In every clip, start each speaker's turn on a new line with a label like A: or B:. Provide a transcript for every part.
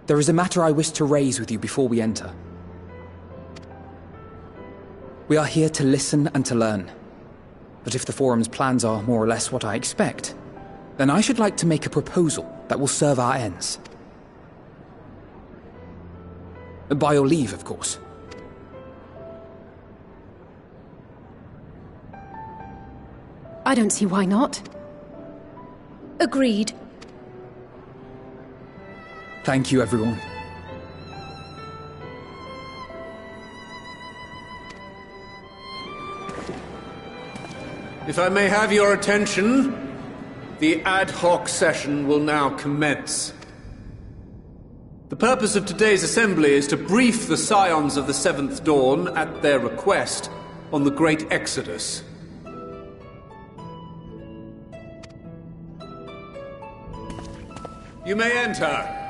A: There is a matter I wish to raise with you before we enter. We are here to listen and to learn. But if the Forum's plans are more or less what I expect, then I should like to make a proposal that will serve our ends. By your leave, of course.
B: I don't see why not. Agreed.
A: Thank you, everyone.
C: If I may have your attention, the ad hoc session will now commence. The purpose of today's assembly is to brief the Scions of the Seventh Dawn, at their request, on the Great Exodus. You may enter.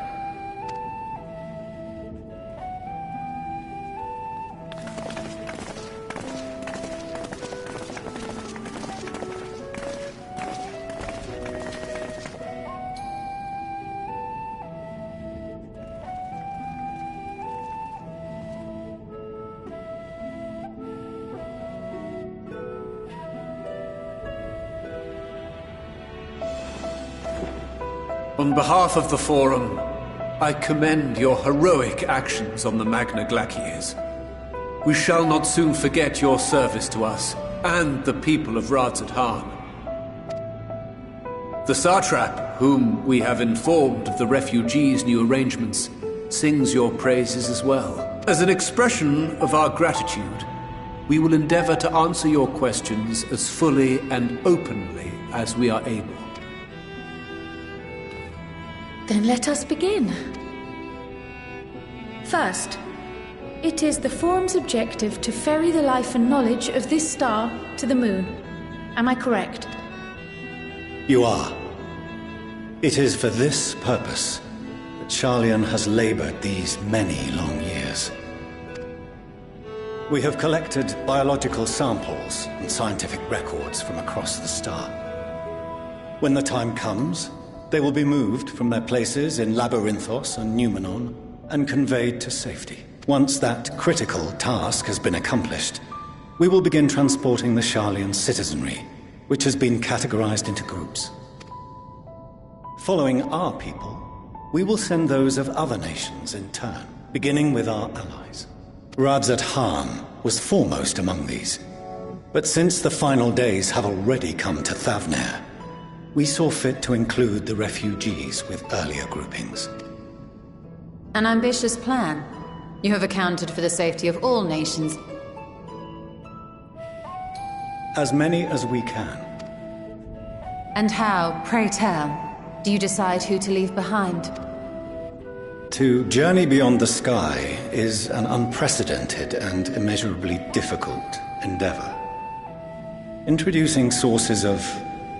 C: On behalf of the Forum, I commend your heroic actions on the Magna Glacies. We shall not soon forget your service to us and the people of Radzat-Han. The Satrap, whom we have informed of the refugees' new arrangements, sings your praises as well. As an expression of our gratitude, we will endeavor to answer your questions as fully and openly as we are able.
B: Then let us begin. First, it is the Forum's objective to ferry the life and knowledge of this star to the moon. Am I correct?
D: You are. It is for this purpose that Sharlayan has labored these many long years. We have collected biological samples and scientific records from across the star. When the time comes, they will be moved from their places in Labyrinthos and Numenon and conveyed to safety. Once that critical task has been accomplished, we will begin transporting the Sharlayan citizenry, which has been categorized into groups. Following our people, we will send those of other nations in turn, beginning with our allies. Radzat-Han was foremost among these, but since the final days have already come to Thavnair, we saw fit to include the refugees with earlier groupings.
E: An ambitious plan. You have accounted for the safety of all nations.
D: As many as we can.
E: And how, pray tell, do you decide who to leave behind?
D: To journey beyond the sky is an unprecedented and immeasurably difficult endeavor. Introducing sources of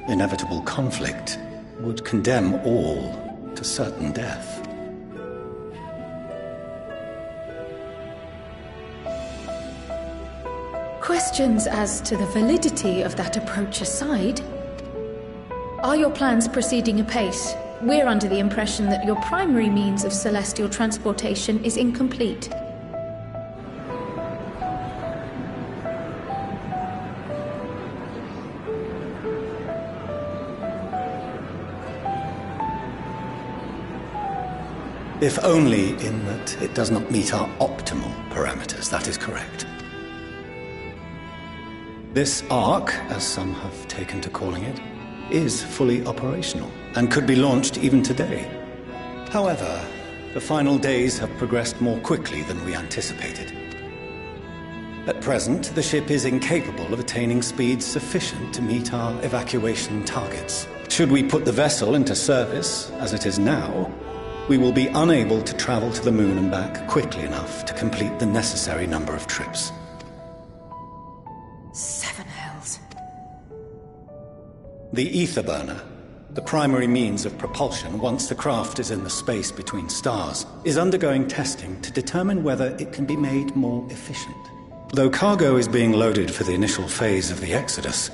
D: inevitable conflict would condemn all to certain death.
B: Questions as to the validity of that approach aside, are your plans proceeding apace? We're under the impression that your primary means of celestial transportation is incomplete.
D: If only in that it does not meet our optimal parameters, that is correct. This Ark, as some have taken to calling it, is fully operational and could be launched even today. However, the final days have progressed more quickly than we anticipated. At present, the ship is incapable of attaining speeds sufficient to meet our evacuation targets. Should we put the vessel into service, as it is now, we will be unable to travel to the moon and back quickly enough to complete the necessary number of trips.
E: Seven hells.
D: The ether burner, the primary means of propulsion once the craft is in the space between stars, is undergoing testing to determine whether it can be made more efficient. Though cargo is being loaded for the initial phase of the Exodus,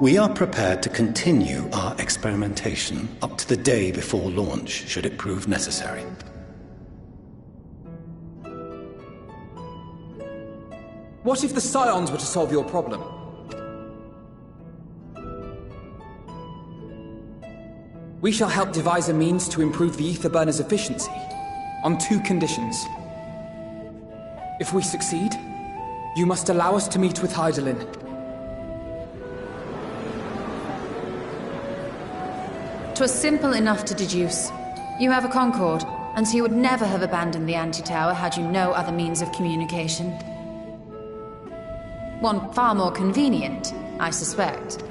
D: we are prepared to continue our experimentation up to the day before launch, should it prove necessary.
A: What if the Scions were to solve your problem? We shall help devise a means to improve the ether burner's efficiency, on 2 conditions. If we succeed, you must allow us to meet with Hydaelyn.
E: "'Twas simple enough to deduce. You have a Concord, and so you would never have abandoned the anti-tower had you no other means of communication. One far more convenient, I suspect.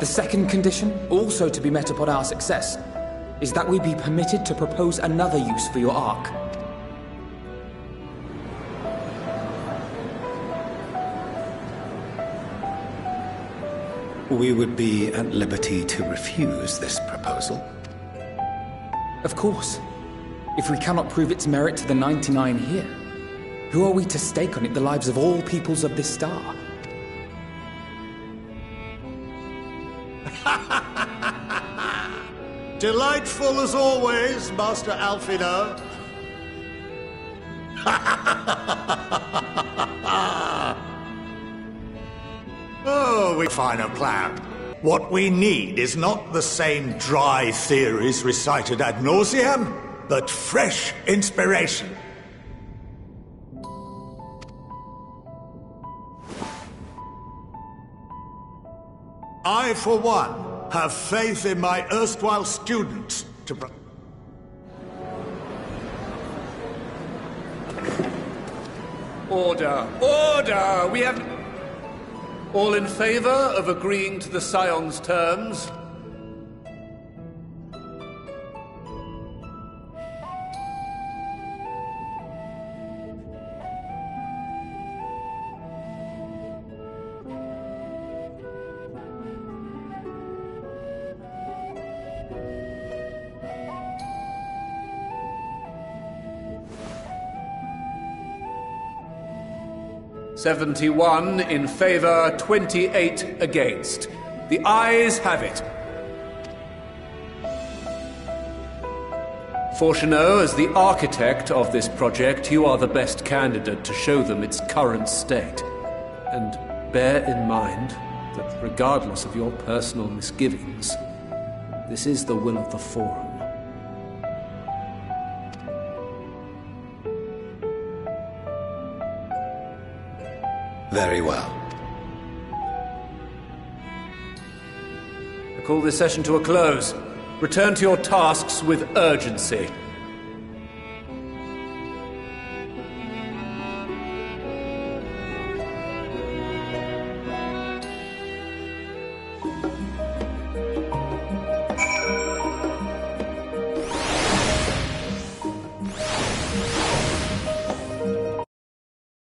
A: The second condition, also to be met upon our success, is that we be permitted to propose another use for your Ark.
D: We would be at liberty to refuse this proposal.
A: Of course. If we cannot prove its merit to the 99 here, who are we to stake on it the lives of all peoples of this star?
F: Delightful as always, Master Alfino. Oh, we find a plan. What we need is not the same dry theories recited ad nauseam, but fresh inspiration. I, for one, have faith in my erstwhile students to...
C: Order! Order! We have... All in favor of agreeing to the Scion's terms? "71 in favor, 28 against. The ayes have it. Fortuneau, as the architect of this project, you are the best candidate to show them its current state. And bear in mind that regardless of your personal misgivings, this is the will of the Forum.
D: Very well.
C: I call this session to a close. Return to your tasks with urgency.